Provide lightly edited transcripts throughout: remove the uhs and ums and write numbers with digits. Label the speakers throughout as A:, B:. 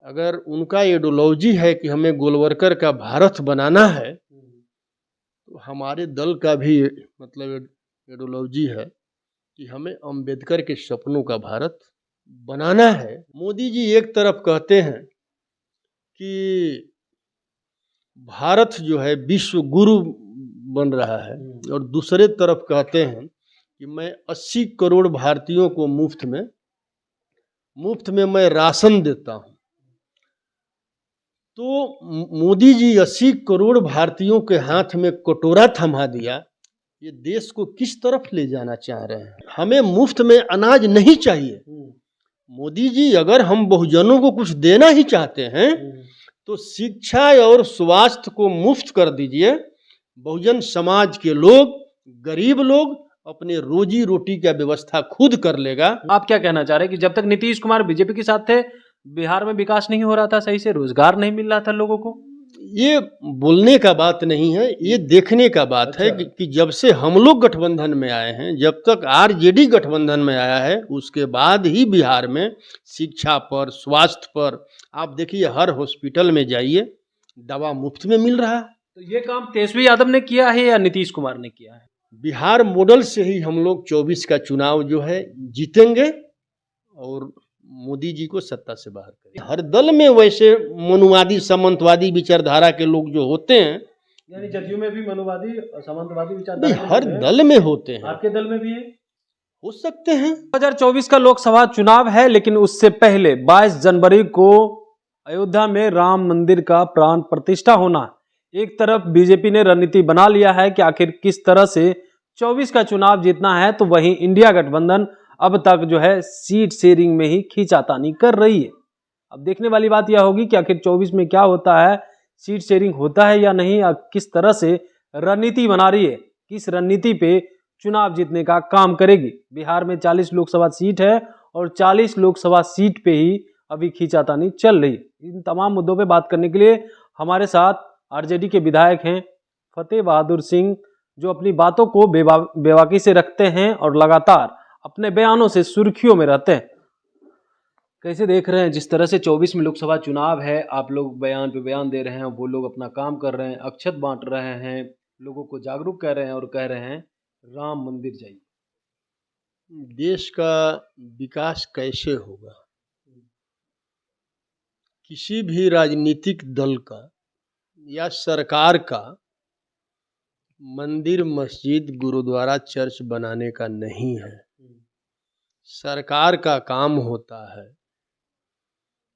A: अगर उनका आइडियोलॉजी है कि हमें गोलवरकर का भारत बनाना है, तो हमारे दल का भी मतलब आइडियोलॉजी है कि हमें अंबेडकर के सपनों का भारत बनाना है। मोदी जी एक तरफ कहते हैं कि भारत जो है विश्व गुरु बन रहा है, और दूसरे तरफ कहते हैं कि मैं 80 करोड़ भारतीयों को मुफ्त में मैं राशन देता हूं। तो मोदी जी 80 करोड़ भारतीयों के हाथ में कटोरा थमा दिया, ये देश को किस तरफ ले जाना चाह रहे हैं? हमें मुफ्त में अनाज नहीं चाहिए। मोदी जी, अगर हम बहुजनों को कुछ देना ही चाहते हैं तो शिक्षा और स्वास्थ्य को मुफ्त कर दीजिए। बहुजन समाज के लोग, गरीब लोग अपने रोजी रोटी का व्यवस्था खुद कर लेगा।
B: आप क्या कहना चाह रहे हैं कि जब तक नीतीश कुमार बीजेपी के साथ थे बिहार में विकास नहीं हो रहा था, सही से रोजगार नहीं मिल रहा था लोगों को?
A: ये बोलने का बात नहीं है, ये देखने का बात है कि जब से हम लोग गठबंधन में आए हैं, जब तक आरजेडी गठबंधन में आया है, उसके बाद ही बिहार में शिक्षा पर, स्वास्थ्य पर, आप देखिए हर हॉस्पिटल में जाइए दवा मुफ्त में मिल रहा है।
B: तो ये काम तेजस्वी यादव ने किया है या नीतीश कुमार ने किया है?
A: बिहार मॉडल से ही हम लोग 24 का चुनाव जो है जीतेंगे और मोदी जी को सत्ता से बाहर करें। हर दल में वैसे मनुवादी सामंतवादी विचारधारा के लोग जो होते हैं,
B: यानी जदयू में भी मनुवादी सामंतवादी विचारधारा
A: हर दल में होते हैं।
B: आपके दल में भी है?
A: हो सकते हैं।
B: 2024 का लोकसभा चुनाव है, लेकिन उससे पहले 22 जनवरी को अयोध्या में राम मंदिर का प्राण प्रतिष्ठा होना। एक तरफ बीजेपी ने रणनीति बना लिया है कि आखिर किस तरह से 24 का चुनाव जीतना है, तो वहीं इंडिया गठबंधन अब तक जो है सीट शेयरिंग में ही खींचातानी कर रही है। अब देखने वाली बात यह होगी कि आखिर 24 में क्या होता है, सीट शेयरिंग होता है या नहीं, किस तरह से रणनीति बना रही है, किस रणनीति पे चुनाव जीतने का काम करेगी। बिहार में 40 लोकसभा सीट है और 40 लोकसभा सीट पे ही अभी खींचातानी चल रही है। इन तमाम मुद्दों पे बात करने के लिए हमारे साथ आरजेडी के विधायक हैं फतेह बहादुर सिंह, जो अपनी बातों को बेबाकी से रखते हैं और लगातार अपने बयानों से सुर्खियों में रहते हैं। कैसे देख रहे हैं जिस तरह से 24 में लोकसभा चुनाव है, आप लोग बयान पे बयान दे रहे हैं, वो लोग अपना काम कर रहे हैं, अक्षत बांट रहे हैं, लोगों को जागरूक कर रहे हैं और कह रहे हैं राम मंदिर जाइए।
A: देश का विकास कैसे होगा? किसी भी राजनीतिक दल का या सरकार का मंदिर, मस्जिद, गुरुद्वारा, चर्च बनाने का नहीं है। सरकार का काम होता है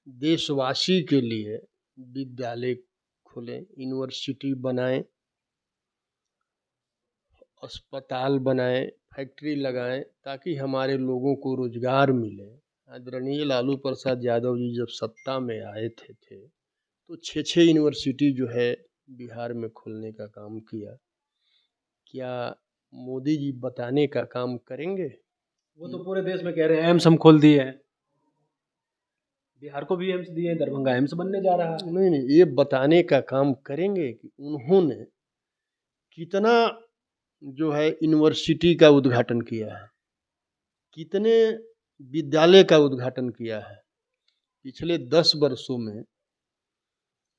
A: देशवासी के लिए विद्यालय खोलें, यूनिवर्सिटी बनाएं, अस्पताल बनाएं, फैक्ट्री लगाएं, ताकि हमारे लोगों को रोजगार मिले। आदरणीय लालू प्रसाद यादव जी जब सत्ता में आए थे तो 6 यूनिवर्सिटी जो है बिहार में खोलने का काम किया। क्या मोदी जी बताने का काम करेंगे?
B: वो तो पूरे देश में कह रहे हैं एम्स हम खोल दिए हैं, बिहार को भी एम्स दिए, दरभंगा एम्स बनने जा रहा है।
A: नहीं, ये बताने का काम करेंगे कि उन्होंने कितना जो है यूनिवर्सिटी का उद्घाटन किया है, कितने विद्यालय का उद्घाटन किया है। पिछले 10 वर्षों में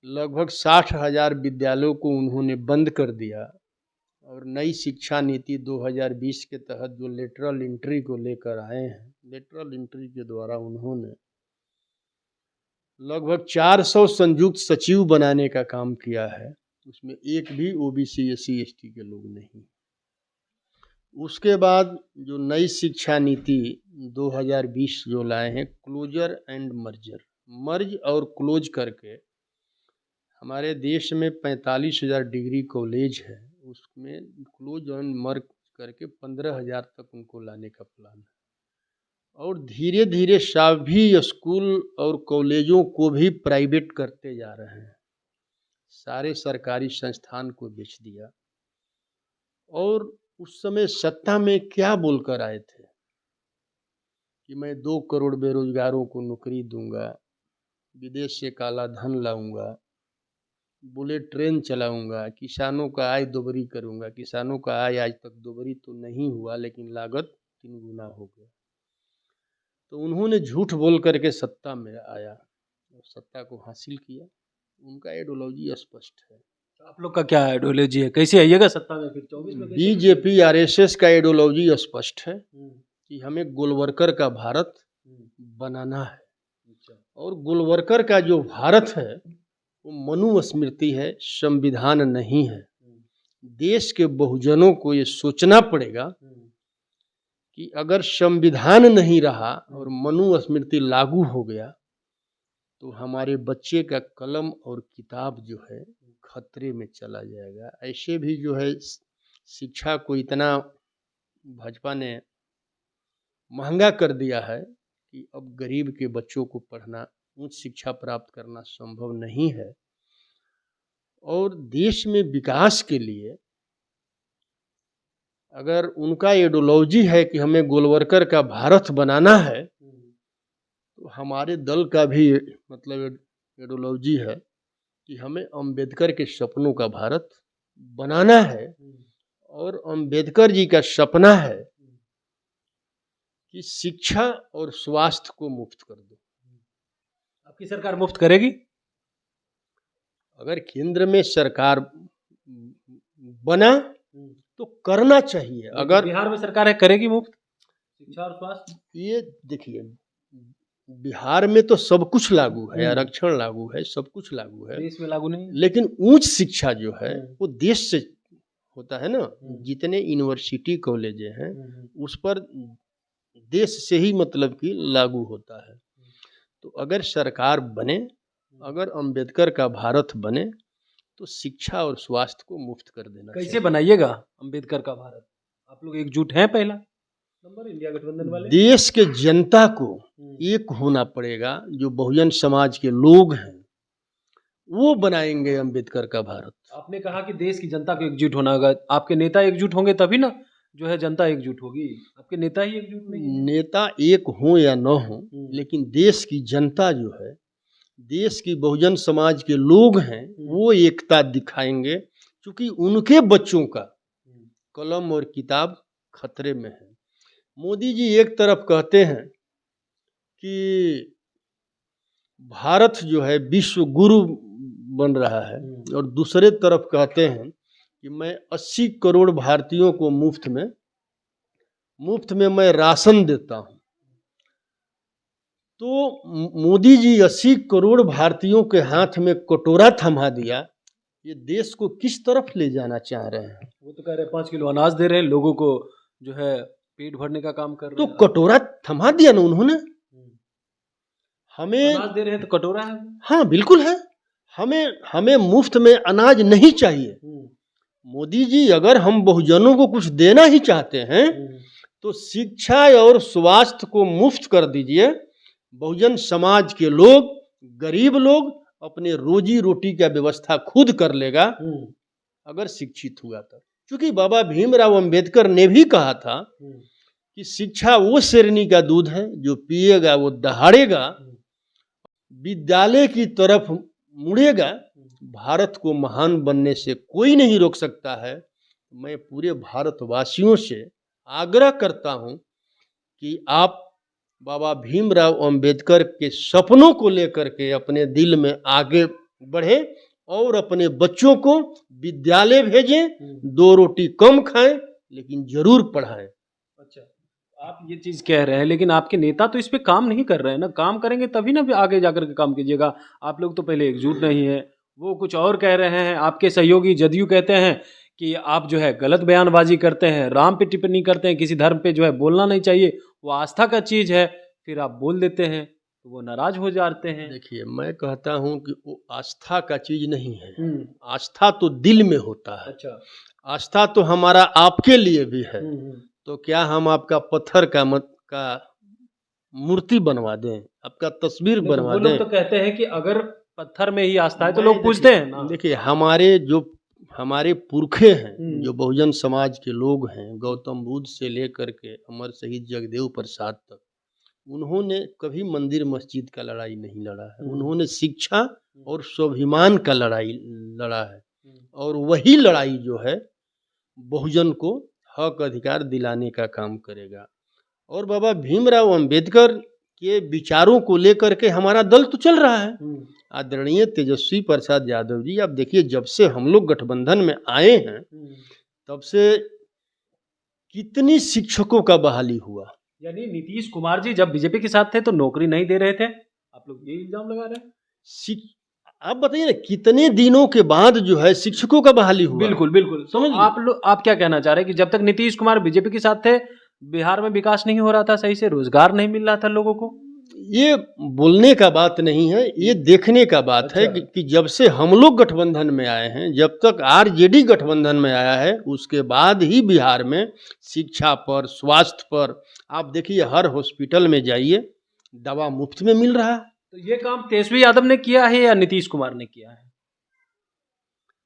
A: लगभग 60,000 विद्यालयों को उन्होंने बंद कर दिया, और नई शिक्षा नीति 2020 के तहत जो लेटरल एंट्री को लेकर आए हैं, लेटरल एंट्री के द्वारा उन्होंने लगभग 400 संयुक्त सचिव बनाने का काम किया है। उसमें एक भी ओबीसी, एससी, एसटी के लोग नहीं। उसके बाद जो नई शिक्षा नीति 2020 जो लाए हैं, क्लोजर एंड मर्जर, मर्ज और क्लोज करके हमारे देश में 45,000 डिग्री कॉलेज है, उसमें क्लोज एंड मर्ज करके 15,000 तक उनको लाने का प्लान है। और धीरे धीरे सभी स्कूल और कॉलेजों को भी प्राइवेट करते जा रहे हैं, सारे सरकारी संस्थान को बेच दिया। और उस समय सत्ता में क्या बोलकर आए थे कि मैं 2 करोड़ बेरोजगारों को नौकरी दूंगा, विदेश से काला धन लाऊंगा, बुलेट ट्रेन चलाऊंगा, किसानों का आय दोगुनी करूंगा। किसानों का आय आज तक दोगुनी तो नहीं हुआ, लेकिन लागत 3 गुना हो गया। तो उन्होंने झूठ बोल करके सत्ता में आया, और सत्ता को हासिल किया। उनका आइडियोलॉजी स्पष्ट है।
B: आप लोग का क्या आइडियोलॉजी है, कैसे आइएगा सत्ता में फिर 24 में?
A: बीजेपी आरएसएस का आइडियोलॉजी स्पष्ट है कि हमें गोलवर्कर का भारत बनाना है। और गोलवर्कर का जो भारत है वो मनुस्मृति है, संविधान नहीं है। देश के बहुजनों को ये सोचना पड़ेगा कि अगर संविधान नहीं रहा और मनुस्मृति लागू हो गया तो हमारे बच्चे का कलम और किताब जो है खतरे में चला जाएगा। ऐसे भी जो है शिक्षा को इतना भाजपा ने महंगा कर दिया है कि अब गरीब के बच्चों को पढ़ना, उच्च शिक्षा प्राप्त करना संभव नहीं है। और देश में विकास के लिए अगर उनका आइडियोलॉजी है कि हमें गोलवर्कर का भारत बनाना है, तो हमारे दल का भी मतलब आइडियोलॉजी है कि हमें अंबेडकर के सपनों का भारत बनाना है। और अंबेडकर जी का सपना है कि शिक्षा और स्वास्थ्य को मुफ्त कर दो।
B: आपकी सरकार मुफ्त करेगी?
A: अगर केंद्र में सरकार बना तो करना चाहिए। अगर
B: बिहार में सरकार है, करेगी मुफ्त शिक्षा और स्वास्थ्य?
A: ये देखिए, बिहार में तो सब कुछ लागू है, आरक्षण लागू है, सब कुछ लागू है,
B: देश में लागू नहीं है।
A: लेकिन उच्च शिक्षा जो है वो देश से होता है ना। जितने यूनिवर्सिटी कॉलेज हैं उस पर देश से ही मतलब कि लागू होता है। तो अगर सरकार बने, अगर अंबेडकर का भारत बने तो शिक्षा और स्वास्थ्य को मुफ्त कर देना।
B: कैसे बनाइएगा अंबेडकर का भारत? आप लोग एकजुट हैं? पहला नंबर इंडिया गठबंधन वाले
A: देश के जनता को एक होना पड़ेगा। जो बहुजन समाज के लोग हैं वो बनाएंगे अंबेडकर का भारत।
B: आपने कहा कि देश की जनता को एकजुट होना होगा। आपके नेता एकजुट होंगे तभी ना जो है जनता एकजुट होगी। आपके नेता ही एकजुट नहीं है।
A: नेता एक हो या न हो, लेकिन देश की जनता जो है, देश की बहुजन समाज के लोग हैं, वो एकता दिखाएंगे, क्योंकि उनके बच्चों का कलम और किताब खतरे में है। मोदी जी एक तरफ कहते हैं कि भारत जो है विश्व गुरु बन रहा है, और दूसरे तरफ कहते हैं कि मैं 80 करोड़ भारतीयों को मुफ्त में मैं राशन देता हूं। तो मोदी जी 80 करोड़ भारतीयों के हाथ में कटोरा थमा दिया, ये देश को किस तरफ ले जाना चाह रहे हैं?
B: वो तो कह रहे हैं 5 किलो अनाज दे रहे हैं, लोगों को जो है पेट भरने का काम कर रहे
A: तो
B: हैं।
A: कटोरा थमा दिया ना उन्होंने। हमें
B: अनाज दे रहे हैं तो कटोरा है।
A: हाँ बिल्कुल है। हमें मुफ्त में अनाज नहीं चाहिए। मोदी जी, अगर हम बहुजनों को कुछ देना ही चाहते हैं तो शिक्षा और स्वास्थ्य को मुफ्त कर दीजिए। बहुजन समाज के लोग, गरीब लोग अपने रोजी रोटी का व्यवस्था खुद कर लेगा अगर शिक्षित हुआ तो। क्योंकि बाबा भीमराव अंबेडकर ने भी कहा था कि शिक्षा वो शेरनी का दूध है जो पिएगा वो दहाड़ेगा, विद्यालय की तरफ मुड़ेगा, भारत को महान बनने से कोई नहीं रोक सकता है। मैं पूरे भारतवासियों से आग्रह करता हूं कि आप बाबा भीमराव अंबेडकर के सपनों को लेकर के अपने दिल में आगे बढ़े और अपने बच्चों को विद्यालय भेजें। 2 रोटी कम खाएं लेकिन जरूर पढ़ाएं।
B: अच्छा, आप ये चीज कह रहे हैं, लेकिन आपके नेता तो इस पे काम नहीं कर रहे हैं ना। काम करेंगे तभी ना आगे जाकर के काम कीजिएगा। आप लोग तो पहले एकजुट नहीं है, वो कुछ और कह रहे हैं। आपके सहयोगी जदयू कहते हैं कि आप जो है गलत बयानबाजी करते हैं, राम पे टिप्पणी करते हैं, किसी धर्म पे जो है बोलना नहीं चाहिए, वो आस्था का चीज है, फिर आप बोल देते हैं तो वो नाराज हो जाते हैं।
A: देखिए, मैं कहता हूं कि वो आस्था का चीज नहीं है। आस्था तो दिल में होता है।
B: अच्छा,
A: आस्था तो हमारा आपके लिए भी है। तो क्या हम आपका पत्थर का मूर्ति बनवा दें, आपका तस्वीर बनवा दें?
B: लोग तो कहते हैं कि अगर पत्थर में ही आस्था है तो लोग पूछते हैं ना।
A: देखिए, हमारे पुरखे हैं, जो बहुजन समाज के लोग हैं, गौतम बुद्ध से लेकर के अमर शहीद जगदेव प्रसाद तक, उन्होंने कभी मंदिर मस्जिद का लड़ाई नहीं लड़ा है। उन्होंने शिक्षा और स्वाभिमान का लड़ाई लड़ा है, और वही लड़ाई जो है बहुजन को हक अधिकार दिलाने का काम करेगा। और बाबा भीमराव अंबेडकर के विचारों को लेकर के हमारा दल तो चल रहा है। आदरणीय तेजस्वी प्रसाद यादव जी, आप देखिए जब से हम लोग गठबंधन में आए हैं तब से कितनी शिक्षकों का बहाली हुआ।
B: यानी नीतीश कुमार जी जब बीजेपी के साथ थे तो नौकरी नहीं दे रहे थे, आप लोग ये इल्जाम लगा रहे हैं।
A: आप बताइए ना, कितने दिनों के बाद जो है शिक्षकों का बहाली हुआ।
B: बिल्कुल बिल्कुल, समझ आप क्या कहना चाह रहे हैं कि जब तक नीतीश कुमार बीजेपी के साथ थे बिहार में विकास नहीं हो रहा था, सही से रोजगार नहीं मिल रहा था लोगों को?
A: ये बोलने का बात नहीं है, ये देखने का बात है कि जब से हम लोग गठबंधन में आए हैं, जब तक आरजेडी गठबंधन में आया है, उसके बाद ही बिहार में शिक्षा पर, स्वास्थ्य पर, आप देखिए हर हॉस्पिटल में जाइए दवा मुफ्त में मिल रहा है।
B: तो ये काम तेजस्वी यादव ने किया है या नीतीश कुमार ने किया है?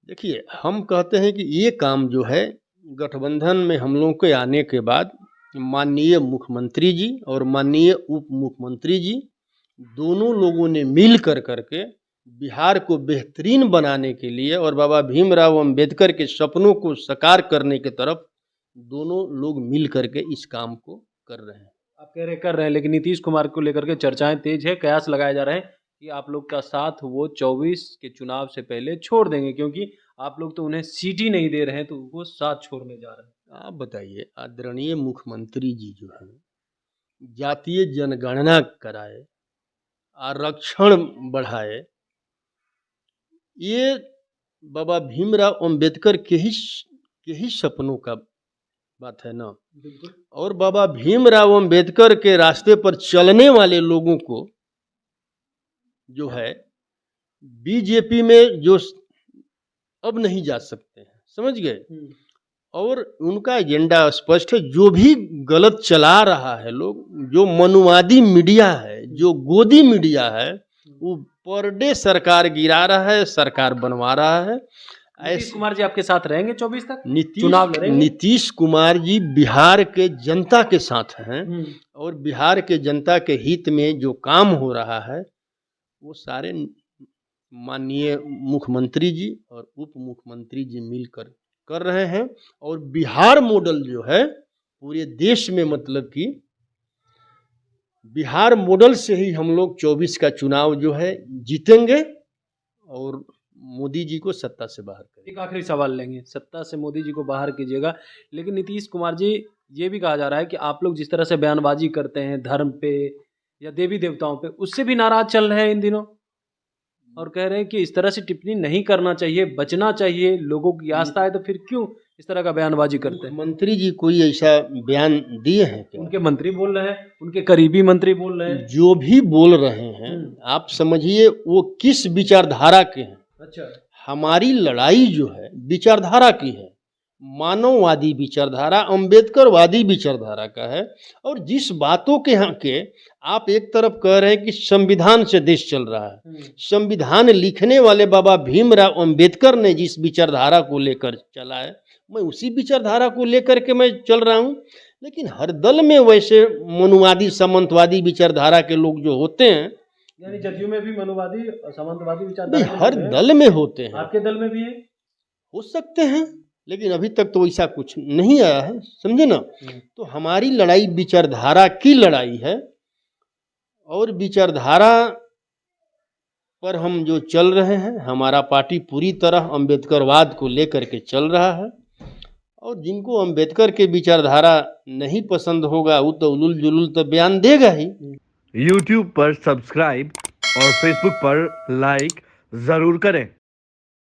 A: देखिए, हम कहते हैं कि ये काम जो है गठबंधन में हम लोगों के आने के बाद माननीय मुख्यमंत्री जी और माननीय उप मुख्यमंत्री जी दोनों लोगों ने मिल कर करके बिहार को बेहतरीन बनाने के लिए और बाबा भीमराव अंबेडकर के सपनों को साकार करने की तरफ दोनों लोग मिल करके इस काम को कर रहे हैं।
B: आप कह रहे कर रहे हैं, लेकिन नीतीश कुमार को लेकर के चर्चाएं तेज है, कयास लगाए जा रहे हैं कि आप लोग का साथ वो 24 के चुनाव से पहले छोड़ देंगे, क्योंकि आप लोग तो उन्हें सीट ही नहीं दे रहे हैं, तो वो साथ छोड़ने जा रहे हैं।
A: आप बताइए, आदरणीय मुख्यमंत्री जी जो है जातीय जनगणना कराए, आरक्षण बढ़ाए, ये बाबा भीमराव अंबेडकर के ही सपनों का बात है ना। और बाबा भीमराव अंबेडकर के रास्ते पर चलने वाले लोगों को जो है बीजेपी में जो अब नहीं जा सकते हैं, समझ गए। और उनका एजेंडा स्पष्ट है, जो भी गलत चला रहा है लोग, जो मनुवादी मीडिया है, जो गोदी मीडिया है, वो पर डे सरकार गिरा रहा है, सरकार बनवा रहा है।
B: नीतीश कुमार जी आपके साथ रहेंगे 24 तक चुनाव लड़ेंगे?
A: नीतीश कुमार जी बिहार के जनता के साथ हैं और बिहार के जनता के हित में जो काम हो रहा है वो सारे माननीय मुख्यमंत्री जी और उप मुख्यमंत्री जी मिलकर कर रहे हैं। और बिहार मॉडल जो है पूरे देश में, मतलब कि बिहार मॉडल से ही हम लोग 24 का चुनाव जो है जीतेंगे और मोदी जी को सत्ता से बाहर करेंगे।
B: एक आखिरी सवाल लेंगे, सत्ता से मोदी जी को बाहर कीजिएगा, लेकिन नीतीश कुमार जी ये भी कहा जा रहा है कि आप लोग जिस तरह से बयानबाजी करते हैं धर्म पे या देवी देवताओं पे, उससे भी नाराज चल रहे हैं इन दिनों और कह रहे हैं कि इस तरह से टिप्पणी नहीं करना चाहिए, बचना चाहिए, लोगों की आस्था है तो फिर क्यों इस तरह का बयानबाजी करते हैं?
A: मंत्री जी कोई ऐसा बयान दिए हैं क्या?
B: उनके मंत्री बोल रहे हैं, उनके करीबी मंत्री बोल रहे हैं।
A: जो भी बोल रहे हैं आप समझिए वो किस विचारधारा के हैं।
B: अच्छा,
A: हमारी लड़ाई जो है विचारधारा की है, मानववादी विचारधारा, अंबेडकरवादी विचारधारा का है। और जिस बातों के यहाँ के आप एक तरफ कह रहे हैं कि संविधान से देश चल रहा है, संविधान लिखने वाले बाबा भीमराव अंबेडकर ने जिस विचारधारा को लेकर चला है, मैं उसी विचारधारा को लेकर के मैं चल रहा हूँ। लेकिन हर दल में वैसे मनुवादी सामंतवादी विचारधारा के लोग जो होते हैं,
B: यानी जदयू में भी मनुवादी और सामंतवादी विचारधारा
A: हर दल में होते हैं।
B: आपके दल में भी है?
A: हो सकते हैं, लेकिन अभी तक तो ऐसा कुछ नहीं आया है, समझे ना। तो हमारी लड़ाई विचारधारा की लड़ाई है और विचारधारा पर हम जो चल रहे हैं, हमारा पार्टी पूरी तरह अंबेडकरवाद को लेकर के चल रहा है। और जिनको अंबेडकर के विचारधारा नहीं पसंद होगा वो तो उलुल जुलुल तो बयान देगा ही।
C: YouTube पर सब्सक्राइब और Facebook पर लाइक जरूर करें।